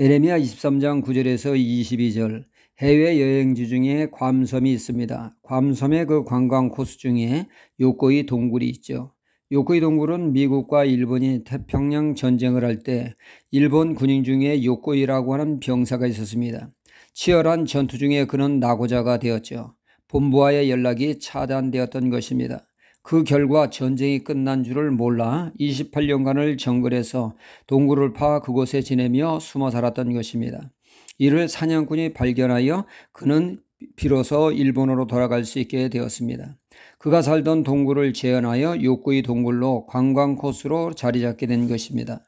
에레미야 23장 9절에서 22절. 해외여행지 중에 괌섬이 있습니다. 괌섬의 그 관광 코스 중에 요코이 동굴이 있죠. 요코이 동굴은 미국과 일본이 태평양 전쟁을 할 때 일본 군인 중에 요코이라고 하는 병사가 있었습니다. 치열한 전투 중에 그는 낙오자가 되었죠. 본부와의 연락이 차단되었던 것입니다. 그 결과 전쟁이 끝난 줄을 몰라 28년간을 정글에서 동굴을 파 그곳에 지내며 숨어 살았던 것입니다. 이를 사냥꾼이 발견하여 그는 비로소 일본으로 돌아갈 수 있게 되었습니다. 그가 살던 동굴을 재현하여 요코이 동굴로 관광 코스로 자리 잡게 된 것입니다.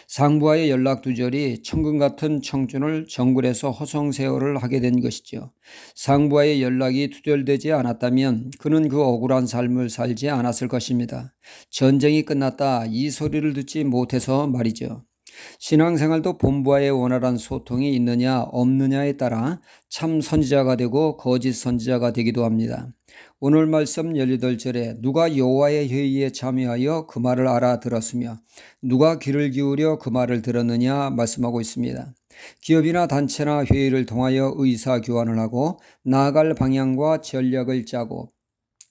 상부와의 연락 두절이 천금 같은 청춘을 정글에서 허송세월을 하게 된 것이죠. 상부와의 연락이 두절되지 않았다면 그는 그 억울한 삶을 살지 않았을 것입니다. 전쟁이 끝났다 이 소리를 듣지 못해서 말이죠. 신앙생활도 본부와의 원활한 소통이 있느냐 없느냐에 따라 참 선지자가 되고 거짓 선지자가 되기도 합니다. 오늘 말씀 18절에 누가 여호와의 회의에 참여하여 그 말을 알아들었으며 누가 귀를 기울여 그 말을 들었느냐 말씀하고 있습니다. 기업이나 단체나 회의를 통하여 의사교환을 하고 나아갈 방향과 전략을 짜고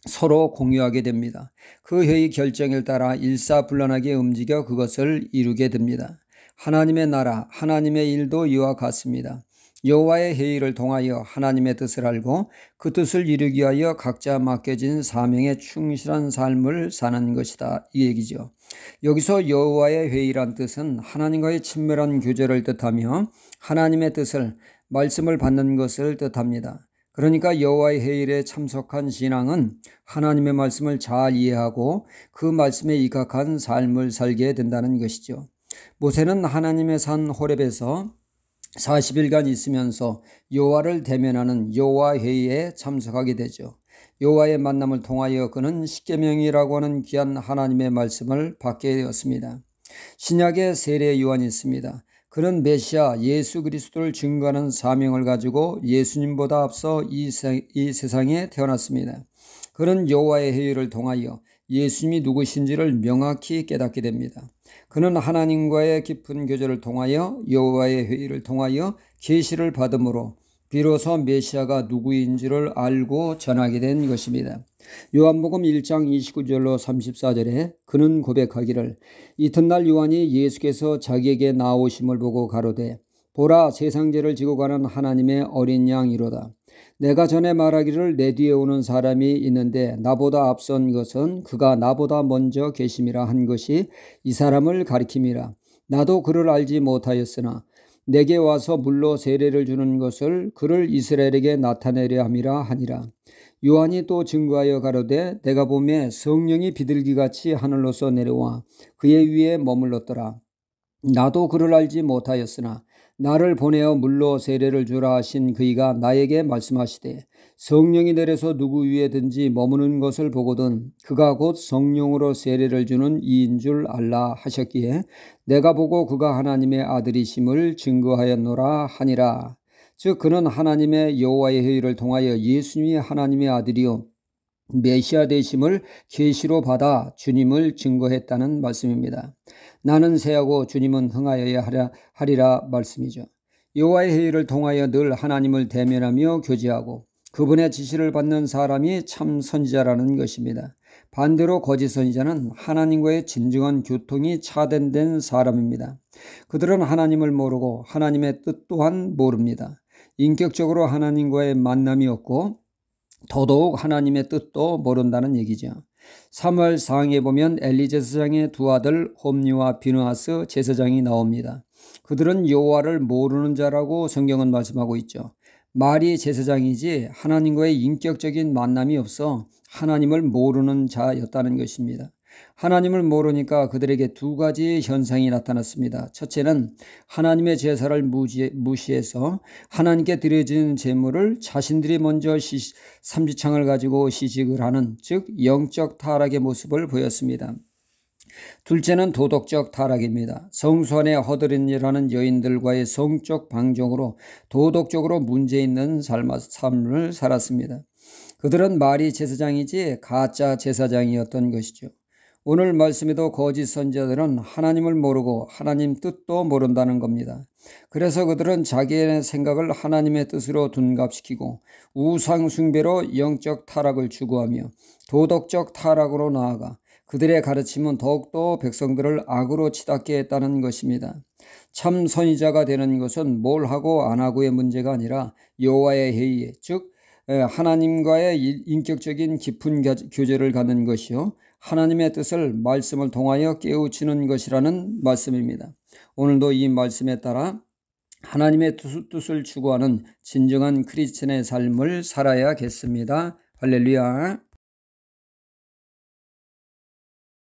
서로 공유하게 됩니다. 그 회의 결정에 따라 일사불란하게 움직여 그것을 이루게 됩니다. 하나님의 나라, 하나님의 일도 이와 같습니다. 여호와의 회의를 통하여 하나님의 뜻을 알고 그 뜻을 이루기 위하여 각자 맡겨진 사명에 충실한 삶을 사는 것이다 이 얘기죠. 여기서 여호와의 회의란 뜻은 하나님과의 친밀한 교제를 뜻하며 하나님의 뜻을 말씀을 받는 것을 뜻합니다. 그러니까 여호와의 회의에 참석한 신앙은 하나님의 말씀을 잘 이해하고 그 말씀에 입각한 삶을 살게 된다는 것이죠. 모세는 하나님의 산 호렙에서 40일간 있으면서 여호와를 대면하는 여호와 회의에 참석하게 되죠. 여호와의 만남을 통하여 그는 십계명이라고 하는 귀한 하나님의 말씀을 받게 되었습니다. 신약의 세례 요한이 있습니다. 그는 메시아 예수 그리스도를 증거하는 사명을 가지고 예수님보다 앞서 이 세상에 태어났습니다. 그는 여호와의 회의를 통하여 예수님이 누구신지를 명확히 깨닫게 됩니다. 그는 하나님과의 깊은 교제를 통하여 여호와의 회의를 통하여 계시를 받음으로 비로소 메시아가 누구인지를 알고 전하게 된 것입니다. 요한복음 1장 29절로 34절에 그는 고백하기를 이튿날 요한이 예수께서 자기에게 나오심을 보고 가로되 보라 세상죄를 지고 가는 하나님의 어린 양이로다. 내가 전에 말하기를 내 뒤에 오는 사람이 있는데 나보다 앞선 것은 그가 나보다 먼저 계심이라 한 것이 이 사람을 가리킴이라. 나도 그를 알지 못하였으나 내게 와서 물로 세례를 주는 것을 그를 이스라엘에게 나타내려 함이라 하니라. 요한이 또 증거하여 가로되 내가 보매 성령이 비둘기같이 하늘로서 내려와 그의 위에 머물렀더라. 나도 그를 알지 못하였으나 나를 보내어 물로 세례를 주라 하신 그이가 나에게 말씀하시되 성령이 내려서 누구 위에든지 머무는 것을 보거든 그가 곧 성령으로 세례를 주는 이인 줄 알라 하셨기에 내가 보고 그가 하나님의 아들이심을 증거하였노라 하니라. 즉 그는 하나님의 여호와의 회의를 통하여 예수님이 하나님의 아들이요 메시아 되심을 계시로 받아 주님을 증거했다는 말씀입니다. 나는 새하고 주님은 흥하여야 하리라 말씀이죠. 여호와의 회의를 통하여 늘 하나님을 대면하며 교제하고 그분의 지시를 받는 사람이 참 선지자라는 것입니다. 반대로 거짓 선지자는 하나님과의 진정한 교통이 차단된 사람입니다. 그들은 하나님을 모르고 하나님의 뜻 또한 모릅니다. 인격적으로 하나님과의 만남이 없고 더더욱 하나님의 뜻도 모른다는 얘기죠. 사무엘 상에 보면 엘리 제사장의 두 아들 홈니와 비느하스 제사장이 나옵니다. 그들은 여호와를 모르는 자라고 성경은 말씀하고 있죠. 말이 제사장이지 하나님과의 인격적인 만남이 없어 하나님을 모르는 자였다는 것입니다. 하나님을 모르니까 그들에게 두 가지 현상이 나타났습니다. 첫째는 하나님의 제사를 무시해서 하나님께 드려지는 제물을 자신들이 먼저 삼지창을 가지고 시식을 하는 즉 영적 타락의 모습을 보였습니다. 둘째는 도덕적 타락입니다. 성수 안에 허드렛일하는 여인들과의 성적 방종으로 도덕적으로 문제 있는 삶을 살았습니다. 그들은 말이 제사장이지 가짜 제사장이었던 것이죠. 오늘 말씀에도 거짓 선지자들은 하나님을 모르고 하나님 뜻도 모른다는 겁니다. 그래서 그들은 자기의 생각을 하나님의 뜻으로 둔갑시키고 우상 숭배로 영적 타락을 추구하며 도덕적 타락으로 나아가 그들의 가르침은 더욱더 백성들을 악으로 치닫게 했다는 것입니다. 참 선지자가 되는 것은 뭘 하고 안 하고의 문제가 아니라 여호와의 회의, 즉 하나님과의 인격적인 깊은 교제를 갖는 것이요 하나님의 뜻을 말씀을 통하여 깨우치는 것이라는 말씀입니다. 오늘도 이 말씀에 따라 하나님의 뜻을 추구하는 진정한 크리스천의 삶을 살아야겠습니다. 할렐루야.